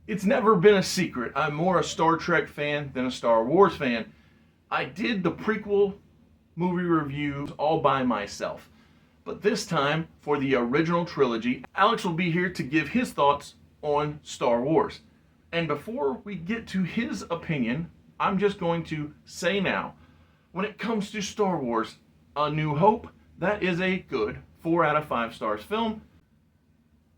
It's never been a secret. I'm more a Star Trek fan than a Star Wars fan. I did the prequel movie reviews all by myself. But this time, for the original trilogy, Alex will be here to give his thoughts on Star Wars. And before we get to his opinion, I'm just going to say now, when it comes to Star Wars, A New Hope, that is a good 4 out of 5 stars film.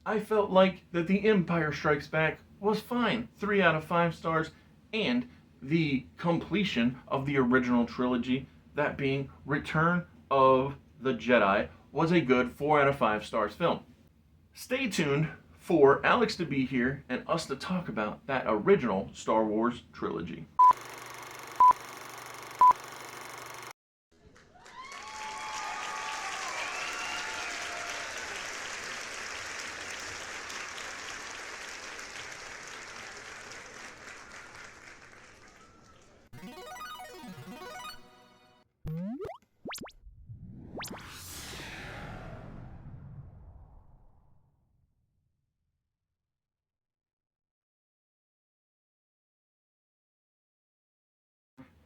I felt like that The Empire Strikes Back was fine, 3 out of 5 stars, and the completion of the original trilogy, that being Return of the Jedi, was a good 4 out of 5 stars film. Stay tuned for Alex to be here and us to talk about that original Star Wars trilogy.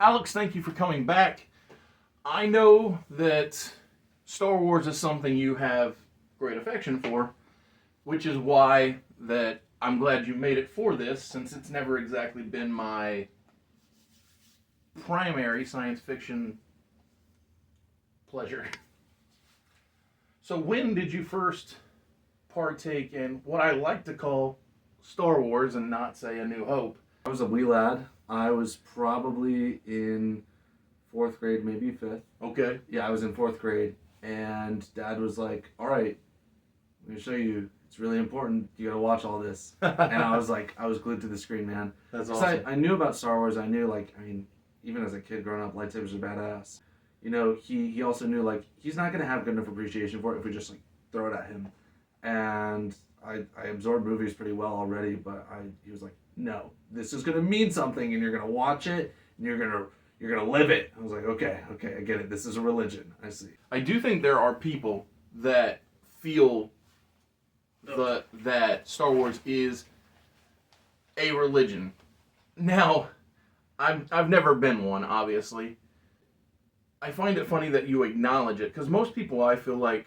Alex, thank you for coming back. I know that Star Wars is something you have great affection for, which is why that I'm glad you made it for this, since it's never exactly been my primary science fiction pleasure. So when did you first partake in what I like to call Star Wars and not say A New Hope? I was a wee lad. I was probably in 4th grade, maybe 5th. Okay. Yeah, I was in 4th grade, and Dad was like, all right, I'm going to show you. It's really important. You got to watch all this. And I was like, I was glued to the screen, man. That's awesome. I knew about Star Wars. I knew, like, I mean, even as a kid growing up, lightsabers are badass. You know, he also knew, like, he's not going to have good enough appreciation for it if we just, like, throw it at him. And I absorbed movies pretty well already, but he was like, no, this is going to mean something, and you're going to watch it, and you're going to live it. I was like, okay, I get it. This is a religion. I see. I do think there are people that feel that Star Wars is a religion. Now, I've never been one, obviously. I find it funny that you acknowledge it, because most people, I feel like,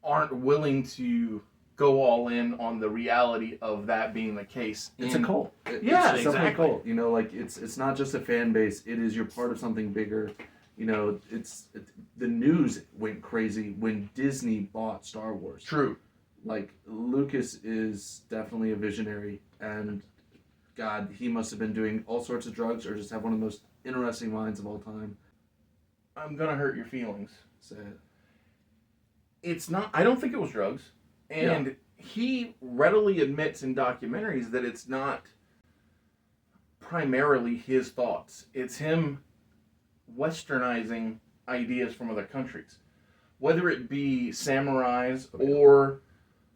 aren't willing to go all in on the reality of that being the case. It's a cult. Yeah, it's exactly. Definitely a cult. You know, like it's not just a fan base. It is, you're part of something bigger. You know, the news went crazy when Disney bought Star Wars. True. Like, Lucas is definitely a visionary, and God, he must have been doing all sorts of drugs or just have one of the most interesting minds of all time. I'm gonna hurt your feelings. Say it. It's not. I don't think it was drugs. And he readily admits in documentaries that it's not primarily his thoughts. It's him westernizing ideas from other countries. Whether it be samurais or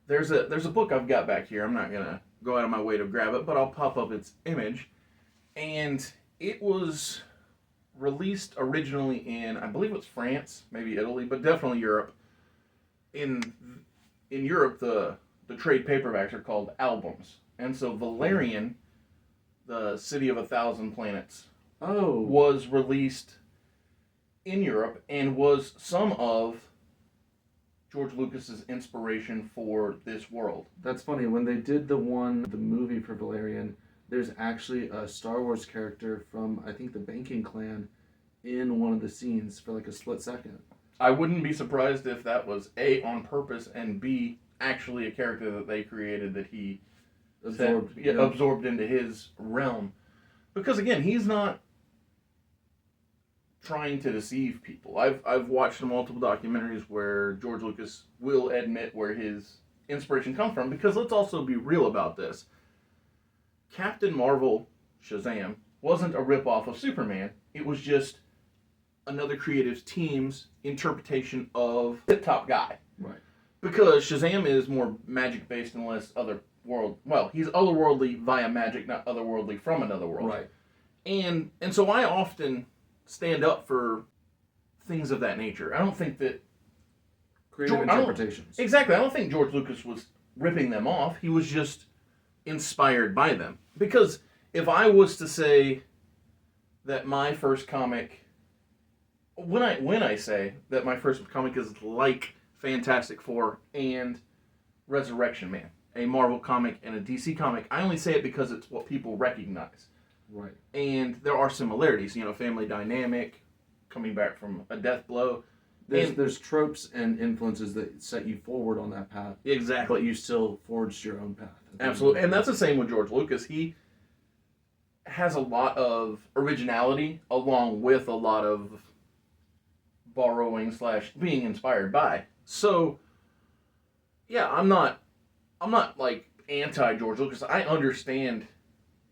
there's a book I've got back here. I'm not going to go out of my way to grab it, but I'll pop up its image. And it was released originally in, I believe it's France, maybe Italy, but definitely Europe. In Europe, the trade paperbacks are called albums. And so Valerian, the City of a Thousand Planets, was released in Europe and was some of George Lucas's inspiration for this world. That's funny. When they did the movie for Valerian, there's actually a Star Wars character from, I think, the banking clan in one of the scenes for like a split second. I wouldn't be surprised if that was A, on purpose, and B, actually a character that they created that he absorbed into his realm. Because again, he's not trying to deceive people. I've watched multiple documentaries where George Lucas will admit where his inspiration comes from, because let's also be real about this. Captain Marvel, Shazam, wasn't a ripoff of Superman. It was just another creative team's interpretation of the top guy. Right. Because Shazam is more magic-based and less otherworld. Well, he's otherworldly via magic, not otherworldly from another world. Right. And so I often stand up for things of that nature. I don't think that creative interpretations. Exactly. I don't think George Lucas was ripping them off. He was just inspired by them. Because if I was to say that my first comic, when I say that my first comic is like Fantastic Four and Resurrection Man, a Marvel comic and a DC comic, I only say it because it's what people recognize. Right. And there are similarities, family dynamic, coming back from a death blow. There's tropes and influences that set you forward on that path. Exactly. But you still forged your own path. Absolutely. And that's the same with George Lucas. He has a lot of originality along with a lot of borrowing / being inspired by. So, yeah, I'm not like anti George Lucas. I understand.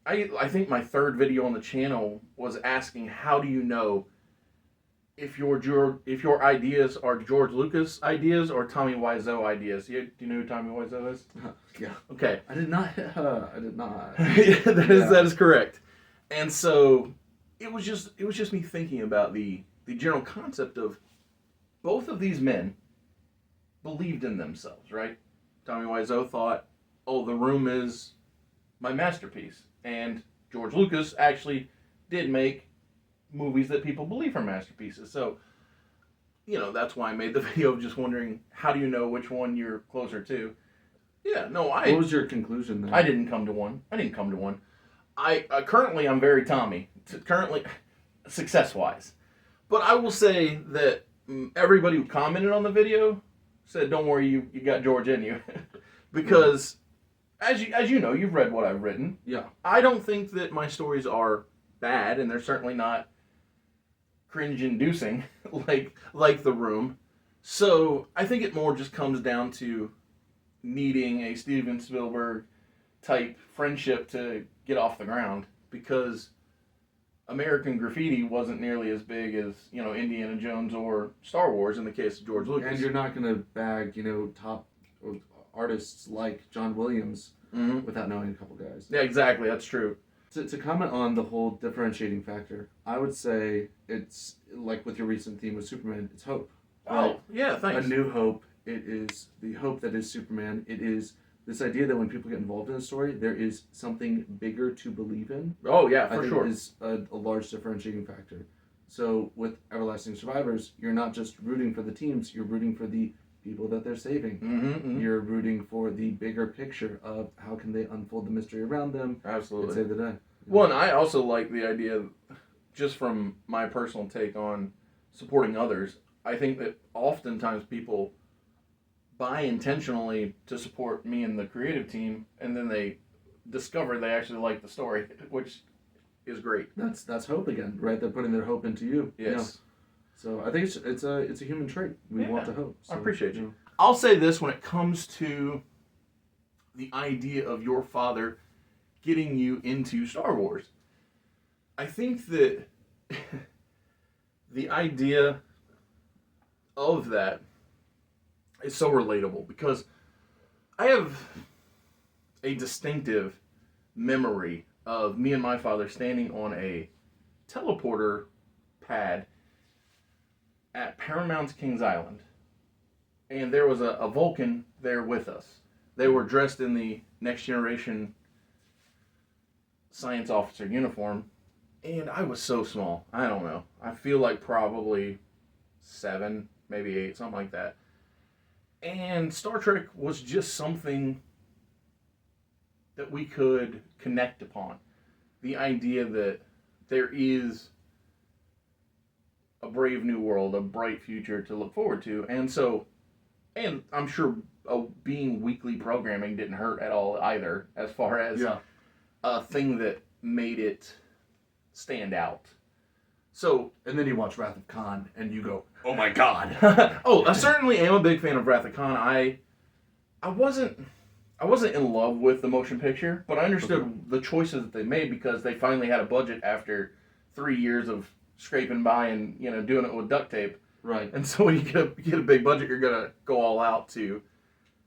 I think my third video on the channel was asking, how do you know if your ideas are George Lucas ideas or Tommy Wiseau ideas? Do you know who Tommy Wiseau is? Yeah. Okay. I did not. Yeah, that is correct. And so it was just me thinking about the general concept of both of these men believed in themselves, right? Tommy Wiseau thought, "Oh, The Room is my masterpiece," and George Lucas actually did make movies that people believe are masterpieces. So, that's why I made the video of just wondering, how do you know which one you're closer to? Yeah, no, What was your conclusion then? I didn't come to one. I currently I'm very Tommy. Currently, success-wise, but I will say that everybody who commented on the video said, "Don't worry, you got George in you," because as you know, you've read what I've written. Yeah. I don't think that my stories are bad, and they're certainly not cringe-inducing like The Room. So I think it more just comes down to needing a Steven Spielberg type friendship to get off the ground, because American Graffiti wasn't nearly as big as Indiana Jones or Star Wars in the case of George Lucas. And you're not going to bag top artists like John Williams without knowing a couple guys. Yeah, exactly. That's true. To comment on the whole differentiating factor, I would say it's like with your recent theme with Superman, it's hope. Right? Oh, yeah, thanks. A new hope. It is the hope that is Superman. It is this idea that when people get involved in a story, there is something bigger to believe in. Oh, yeah, I think sure. is a large differentiating factor. So with Everlasting Survivors, you're not just rooting for the teams, you're rooting for the people that they're saving. Mm-hmm. You're rooting for the bigger picture of how can they unfold the mystery around them. Absolutely. And save the day. One, I also like the idea, just from my personal take on supporting others, I think that oftentimes people buy intentionally to support me and the creative team, and then they discover they actually like the story, which is great. That's hope again, right? They're putting their hope into you. Yes. So I think it's a human trait. We want to hope. So, I appreciate you. I'll say this when it comes to the idea of your father getting you into Star Wars. I think that the idea of that is so relatable, because I have a distinctive memory of me and my father standing on a teleporter pad at Paramount's Kings Island, and there was a Vulcan there with us. They were dressed in the Next Generation science officer uniform, and I was so small. I don't know. I feel like probably 7, maybe 8, something like that. And Star Trek was just something that we could connect upon. The idea that there is a brave new world, a bright future to look forward to. And so, and I'm sure being weekly programming didn't hurt at all either, as far as a thing that made it stand out. So, and then you watch Wrath of Khan and you go, "Oh my God!" Oh, I certainly am a big fan of Wrath of Khan. I wasn't in love with the motion picture, but I understood the choices that they made, because they finally had a budget after 3 years of scraping by and doing it with duct tape. Right. And so when you get a big budget, you're gonna go all out to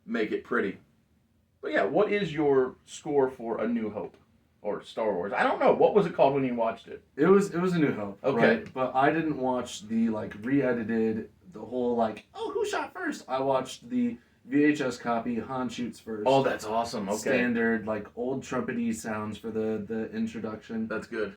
make it pretty. But yeah, what is your score for A New Hope or Star Wars? I don't know. What was it called when you watched it? It was A New Hope. Okay. Right? But I didn't watch the re-edited, the whole who shot first. I watched the VHS copy. Han shoots first. Oh, that's awesome. Okay. Standard, like old trumpety sounds for the introduction. That's good.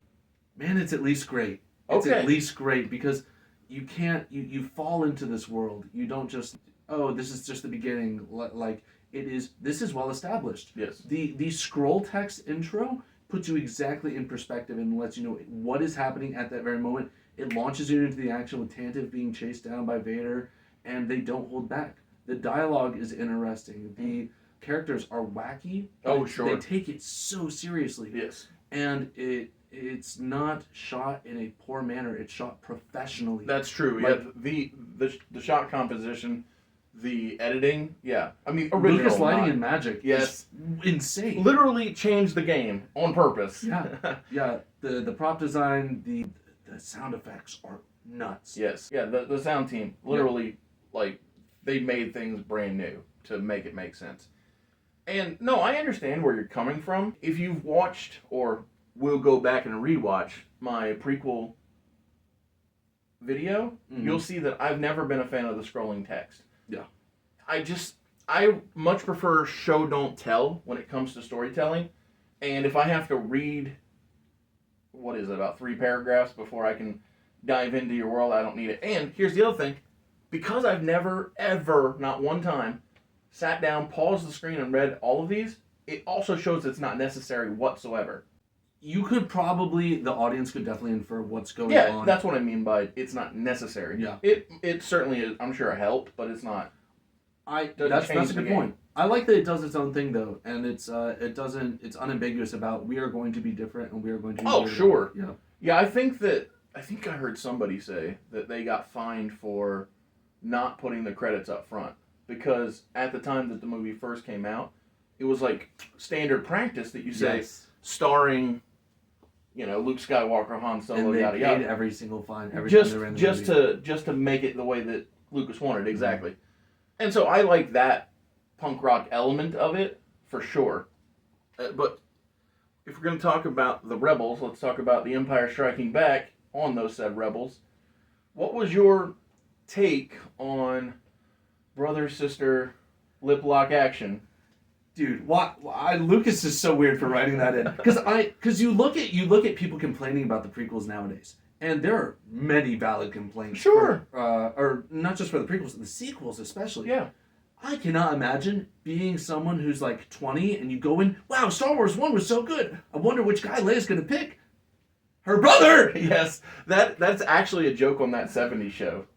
Man, it's at least great. It's Okay. at least great because you can't you fall into this world. You don't just this is just the beginning. Like this is well established. Yes. The scroll text intro puts you exactly in perspective and lets you know what is happening at that very moment. It launches you into the action with Tantive being chased down by Vader, and they don't hold back. The dialogue is interesting. The characters are wacky. Oh, sure. They take it so seriously. Yes. And it's not shot in a poor manner. It's shot professionally. That's true. Like, yeah, the shot composition, the editing. Yeah, I mean, original. Lucas lighting and magic. Yes. Is insane. Literally changed the game on purpose. Yeah, yeah. The prop design, the sound effects are nuts. Yes. Yeah. The sound team literally like they made things brand new to make it make sense. And no, I understand where you're coming from. If you've watched or will go back and rewatch my prequel video, you'll see that I've never been a fan of the scrolling text. Yeah. I much prefer show don't tell when it comes to storytelling. And if I have to read, what is it, about 3 paragraphs before I can dive into your world, I don't need it. And here's the other thing. Because I've never, ever, not one time, sat down, paused the screen, and read all of these, it also shows it's not necessary whatsoever. You could probably, the audience could definitely infer what's going on. Yeah, that's what I mean by it's not necessary. Yeah. It certainly is, I'm sure, a help, but it's not. That's a good point. I like that it does its own thing though, and it's unambiguous about we are going to be different and we are going to be Oh, sure. Yeah. Yeah, I think I heard somebody say that they got fined for not putting the credits up front because at the time that the movie first came out, it was like standard practice that you say starring, Luke Skywalker, Han Solo, and they yada paid yada. every single fine every Just time they ran the movie. to make it the way that Lucas wanted, exactly. And so I like that punk rock element of it for sure. But if we're going to talk about the Rebels, let's talk about the Empire Striking Back on those said Rebels. What was your take on brother-sister lip lock action? Dude, Lucas is so weird for writing that in. Because you look at people complaining about the prequels nowadays, and there are many valid complaints. Sure. Or not just for the prequels, the sequels especially. Yeah. I cannot imagine being someone who's like 20 and you go in, wow, Star Wars 1 was so good. I wonder which guy Leia's going to pick. Her brother! Yes. That's actually a joke on that 70s show.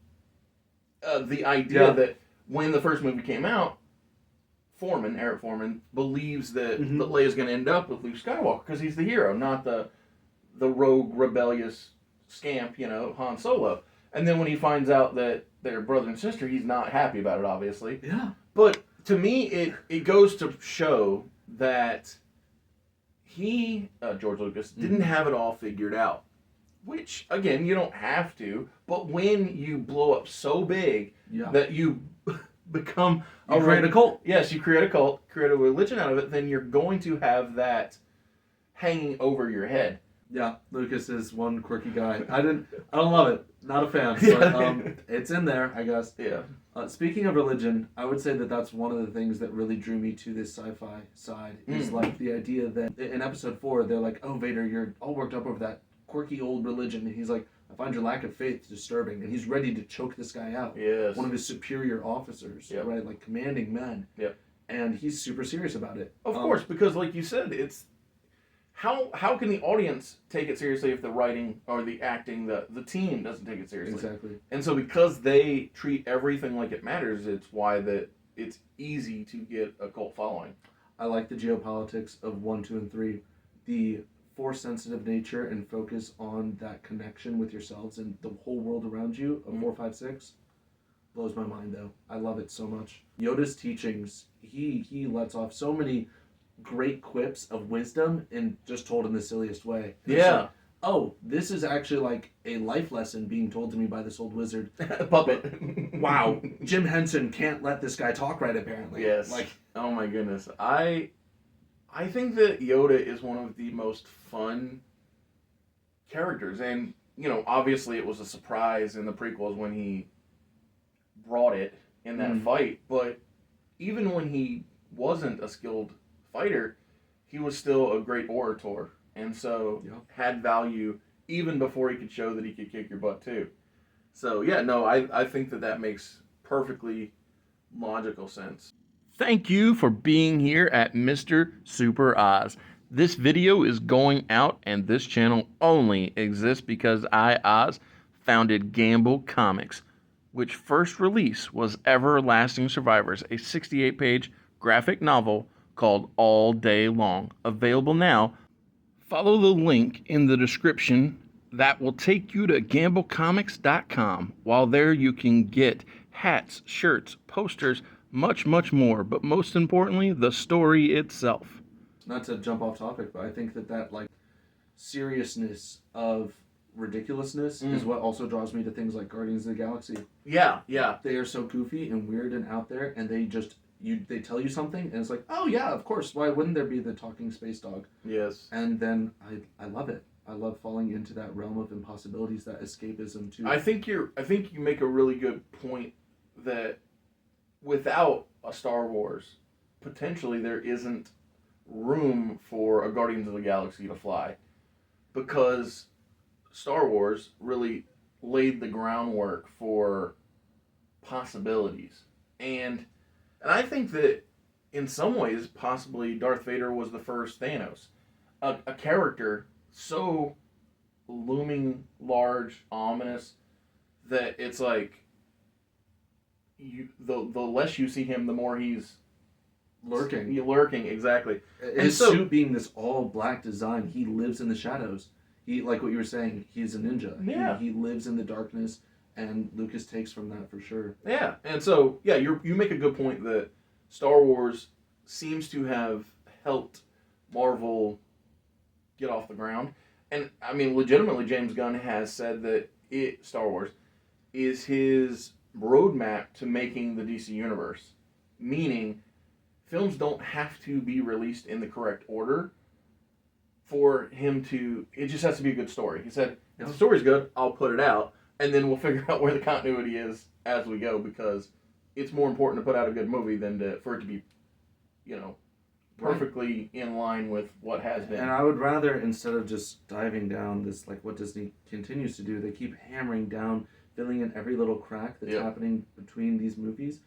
The idea that when the first movie came out, Eric Foreman, believes that Leia's going to end up with Luke Skywalker because he's the hero, not the rogue, rebellious scamp, Han Solo. And then when he finds out that they're brother and sister, he's not happy about it, obviously. Yeah. But to me, it goes to show that he, George Lucas, didn't have it all figured out. Which, again, you don't have to. But when you blow up so big that you become... You create a cult. Yes, you create a cult, create a religion out of it, then you're going to have that hanging over your head. Yeah, Lucas is one quirky guy. I don't love it. Not a fan. But it's in there, I guess. Yeah. Speaking of religion, I would say that that's one of the things that really drew me to this sci-fi side. Is like the idea that in episode 4, they're like, "Oh, Vader, you're all worked up over that quirky old religion," and he's like, "I find your lack of faith disturbing," and he's ready to choke this guy out. Yes. One of his superior officers, right? Like commanding men. Yep. And he's super serious about it. Of course, because like you said, it's how can the audience take it seriously if the writing or the acting, the team doesn't take it seriously? Exactly. And so because they treat everything like it matters, it's why that it's easy to get a cult following. I like the geopolitics of 1, 2, and 3. The Force-sensitive nature and focus on that connection with yourselves and the whole world around you of 4, 5, 6 blows my mind, though. I love it so much. Yoda's teachings, he lets off so many great quips of wisdom and just told in the silliest way. Yeah. Like, this is actually like a life lesson being told to me by this old wizard. Puppet. Wow. Jim Henson can't let this guy talk right, apparently. Yes. Like, oh my goodness. I think that Yoda is one of the most fun characters. And, obviously it was a surprise in the prequels when he brought it in that fight. But even when he wasn't a skilled fighter, he was still a great orator, and so had value even before he could show that he could kick your butt too. So yeah, no, I think that makes perfectly logical sense. Thank you for being here at Mr. Super Oz. This video is going out, and this channel only exists because I, Oz, founded Gamble Comics, which first release was Everlasting Survivors, a 68-page graphic novel called All Day Long. Available now. Follow the link in the description that will take you to gamblecomics.com. While there, you can get hats, shirts, posters, much, much more. But most importantly, the story itself. Not to jump off topic, but I think that like seriousness of ridiculousness is what also draws me to things like Guardians of the Galaxy. Yeah, yeah. They are so goofy and weird and out there, and they tell you something, and it's like, oh yeah, of course. Why wouldn't there be the talking space dog? Yes. And then I love it. I love falling into that realm of impossibilities, that escapism too. I think you make a really good point that without a Star Wars, potentially there isn't room for a Guardians of the Galaxy to fly, because Star Wars really laid the groundwork for possibilities. And I think that in some ways, possibly Darth Vader was the first Thanos. A character so looming large, ominous, that it's like the less you see him, the more he's lurking. Lurking, exactly. His suit being this all black design, he lives in the shadows. He, like what you were saying, he's a ninja. Yeah. He lives in the darkness, and Lucas takes from that for sure. Yeah, and so yeah, you make a good point that Star Wars seems to have helped Marvel get off the ground. And I mean, legitimately, James Gunn has said that Star Wars is his roadmap to making the DC universe. Meaning, films don't have to be released in the correct order for him to... It just has to be a good story. He said, if the story's good, I'll put it out, and then we'll figure out where the continuity is as we go, because it's more important to put out a good movie than for it to be, perfectly in line with what has been. And I would rather, instead of just diving down this, like what Disney continues to do, they keep hammering down, filling in every little crack that's happening between these movies.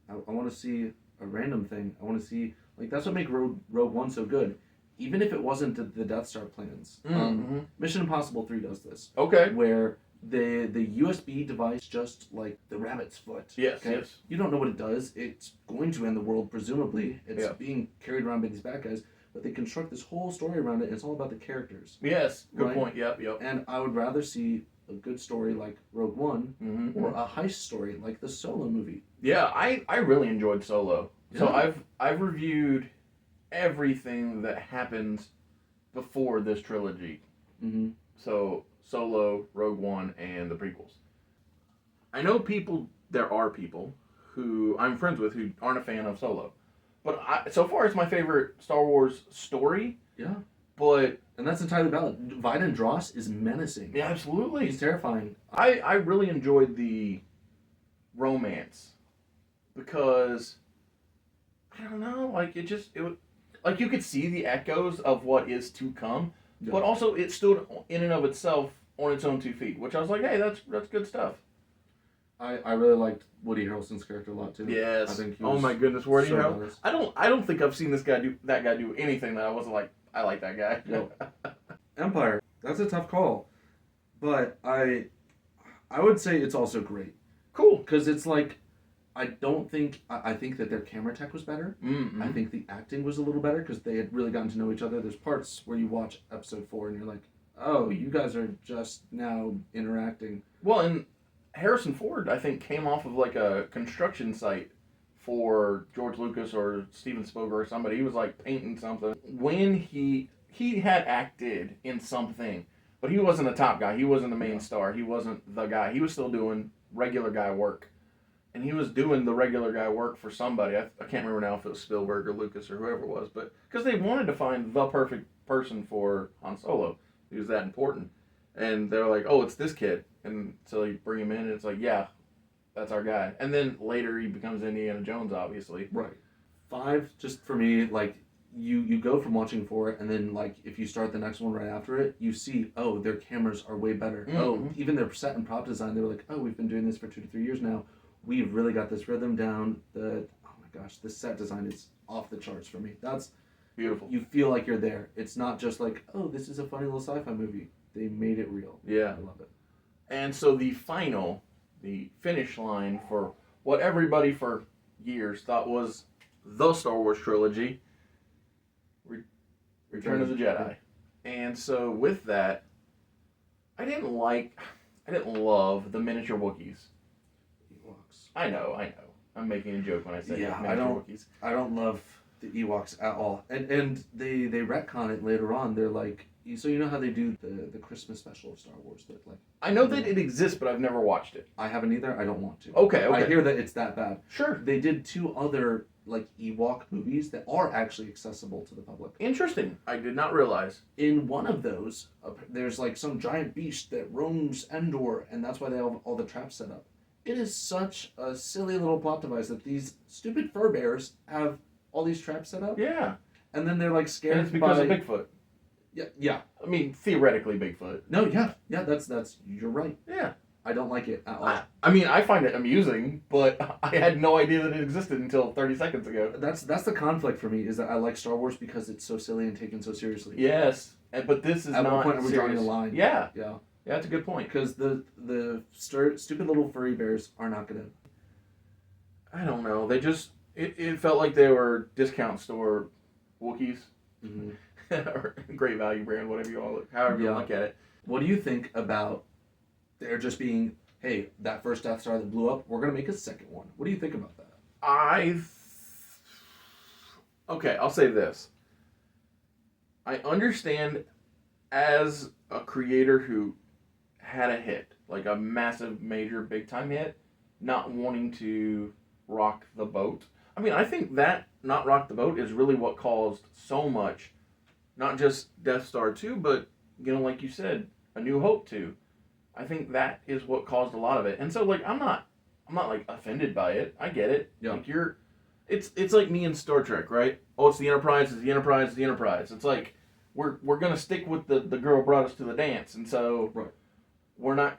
I want to see a random thing. I want to see, like, that's what makes Rogue One so good. Even if it wasn't the Death Star plans. Mission Impossible 3 does this. Okay. Where the USB device, just like the rabbit's foot. Yes, yes. You don't know what it does. It's going to end the world, presumably. It's being carried around by these bad guys. But they construct this whole story around it, and it's all about the characters. Yes, good point. Yep. And I would rather see a good story like Rogue One, or a heist story like the Solo movie. Yeah, I really enjoyed Solo. Yeah. So I've reviewed everything that happened before this trilogy. So Solo, Rogue One, and the prequels. I know there are people who I'm friends with who aren't a fan of Solo. But so far it's my favorite Star Wars story. Yeah. And that's entirely valid. Viden Dross is menacing. Yeah, absolutely. He's terrifying. I really enjoyed the romance, because I don't know, like it was like you could see the echoes of what is to come, but also it stood in and of itself on its own 2 feet, which I was like, hey, that's good stuff. I really liked Woody Harrelson's character a lot too. Yes. I think he was my goodness, Woody so Harrelson. I don't think I've seen that guy do anything that I wasn't like, I like that guy. Empire. That's a tough call, but I would say it's also great. Cool. Because it's like, I think that their camera tech was better. I think the acting was a little better because they had really gotten to know each other. There's parts where you watch episode 4 and you're like, oh, you guys are just now interacting. Well, and Harrison Ford, I think, came off of like a construction site for George Lucas or Steven Spielberg or somebody. He was like painting something. When he had acted in something, but he wasn't a top guy. He wasn't the main star. He wasn't the guy. He was still doing regular guy work. And he was doing the regular guy work for somebody. I can't remember now if it was Spielberg or Lucas or whoever it was, but because they wanted to find the perfect person for Han Solo. He was that important. And they're like, oh, it's this kid. And so you bring him in, and it's like, yeah, that's our guy. And then later he becomes Indiana Jones, obviously. Right. 5, just for me, like, you go from watching 4, and then, like, if you start the next one right after it, you see, oh, their cameras are way better. Mm-hmm. Oh, even their set and prop design, they were like, oh, we've been doing this for 2 to 3 years now. We've really got this rhythm down. Oh my gosh, the set design is off the charts for me. That's beautiful. You feel like you're there. It's not just like, oh, this is a funny little sci-fi movie. They made it real. Yeah. I love it. And so the finish line for what everybody for years thought was the Star Wars trilogy, Return of the Jedi. And so with that, I didn't love the miniature Wookiees. Ewoks. I know. I'm making a joke when I say Yeah, miniature Wookiees. I don't love the Ewoks at all. And they retcon it later on. They're like, so you know how they do the Christmas special of Star Wars? That, like, I know that it exists, but I've never watched it. I haven't either. I don't want to. Okay. I hear that it's that bad. Sure. They did 2 other, like, Ewok movies that are actually accessible to the public. Interesting. I did not realize. In one of those, there's, like, some giant beast that roams Endor, and that's why they have all the traps set up. It is such a silly little plot device that these stupid fur bears have all these traps set up. Yeah. And then they're, like, scared And it's because of Bigfoot. Yeah. I mean, theoretically Bigfoot. No, yeah, that's you're right. Yeah. I don't like it at all. I mean, I find it amusing, but I had no idea that it existed until 30 seconds ago. That's the conflict for me, is that I like Star Wars because it's so silly and taken so seriously. Yes, but this is at not what point are we serious. drawing a line? Yeah. Yeah. Yeah, that's a good point. Because the stupid little furry bears are not gonna. I don't know. They just it felt like they were discount store Wookiees. Mm-hmm. Or Great Value brand, whatever you all however you look at it. What do you think about there just being, hey, that first Death Star that blew up, we're gonna make a second one? What do you think about that? Okay, I'll say this. I understand as a creator who had a hit, like a massive, major, big time hit, not wanting to rock the boat. I mean, I think that not rock the boat is really what caused so much. Not just Death Star 2, but, like you said, A New Hope 2. I think that is what caused a lot of it. And so, like, I'm not like, offended by it. I get it. Yeah. Like, it's like me in Star Trek, right? Oh, it's the Enterprise, it's the Enterprise, it's the Enterprise. It's like, we're going to stick with the girl who brought us to the dance. And so, right. we're not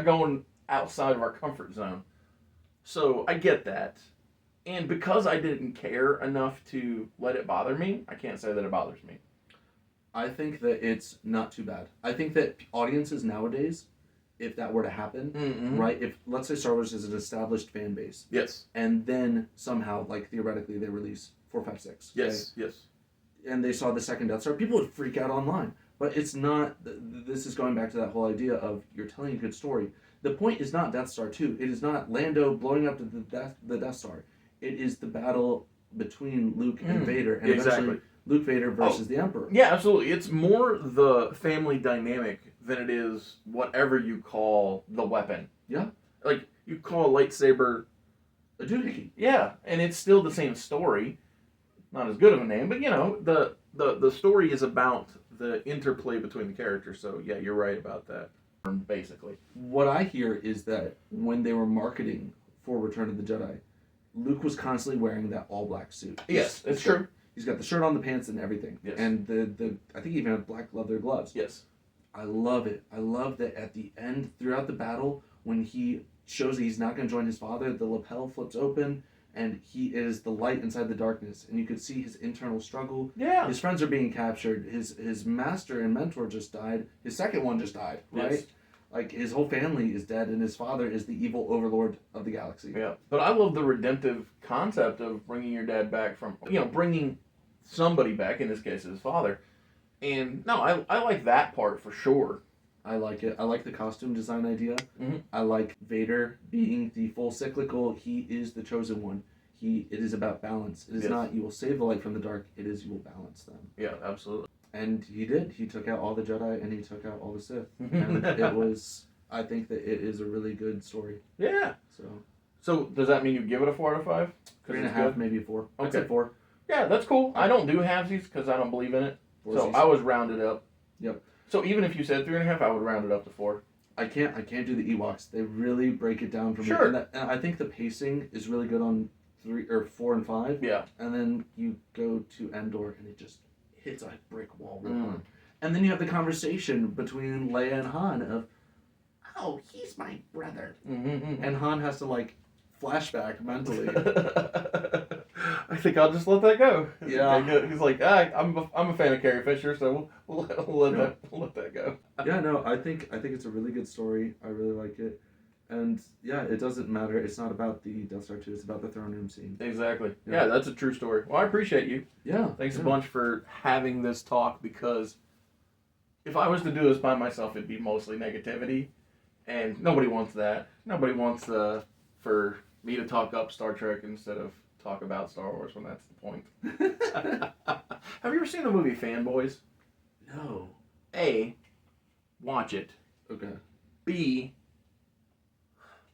going outside of our comfort zone. So, I get that. And because I didn't care enough to let it bother me, I can't say that it bothers me. I think that it's not too bad. I think that audiences nowadays, if that were to happen, right? If, let's say, Star Wars is an established fan base. Yes. And then somehow, like, theoretically, they release 4, 5, 6. Yes, okay? Yes. And they saw the second Death Star, people would freak out online. But it's not, this is going back to that whole idea of you're telling a good story. The point is not Death Star 2. It is not Lando blowing up the Death Star. It is the battle between Luke and Vader, and eventually Luke Vader versus the Emperor. Yeah, absolutely. It's more the family dynamic than it is whatever you call the weapon. Yeah. Like, you call a lightsaber a doohickey. Yeah, and it's still the same story. Not as good of a name, but, the story is about the interplay between the characters. So, yeah, you're right about that, basically. What I hear is that when they were marketing for Return of the Jedi, Luke was constantly wearing that all-black suit. Yes, it's true. He's got the shirt on, the pants, and everything. Yes. And the I think he even had black leather gloves. Yes. I love it. I love that at the end, throughout the battle, when he shows that he's not going to join his father, the lapel flips open, and he is the light inside the darkness. And you could see his internal struggle. Yeah. His friends are being captured. His master and mentor just died. His second one just died, right? Yes. Like, his whole family is dead, and his father is the evil overlord of the galaxy. Yeah. But I love the redemptive concept of bringing your dad back from, bringing somebody back, in this case his father. And, no, I like that part for sure. I like it. I like the costume design idea. Mm-hmm. I like Vader being the full cyclical. He is the chosen one. It is about balance. It is not, you will save the light from the dark. It is, you will balance them. Yeah, absolutely. And he did. He took out all the Jedi, and he took out all the Sith. And it was, I think that it is a really good story. Yeah. So does that mean you give it a 4 out of 5? 3.5, maybe a 4. Okay. I'd say 4. Yeah, that's cool. I don't do halvesies because I don't believe in it. So I was rounded up. Yep. So even if you said 3.5, I would round it up to 4. I can't do the Ewoks. They really break it down for me. Sure. And I think the pacing is really good on 3 or 4 and 5. Yeah. And then you go to Endor and it just hits a brick wall real hard. And then you have the conversation between Leia and Han of, oh, he's my brother. And Han has to like flashback mentally. I think I'll just let that go. Yeah. He's like, I'm a fan of Carrie Fisher, so we'll let that go. Yeah, no, I think it's a really good story. I really like it. And yeah, it doesn't matter. It's not about the Death Star 2. It's about the throne room scene. Exactly. Yeah, that's a true story. Well, I appreciate you. Yeah. Thanks a bunch for having this talk, because if I was to do this by myself, it'd be mostly negativity, and nobody wants that. Nobody wants for me to talk up Star Trek instead of talk about Star Wars when that's the point. Have you ever seen the movie Fanboys? No. A, watch it. Okay. B,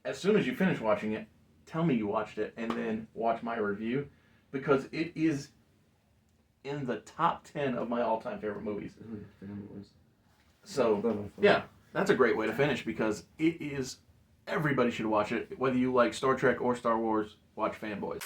as soon as you finish watching it, tell me you watched it, and then watch my review, because it is in the top 10 of my all-time favorite movies. Fanboys. So, yeah, that's a great way to finish, because it is, everybody should watch it. Whether you like Star Trek or Star Wars, watch Fanboys.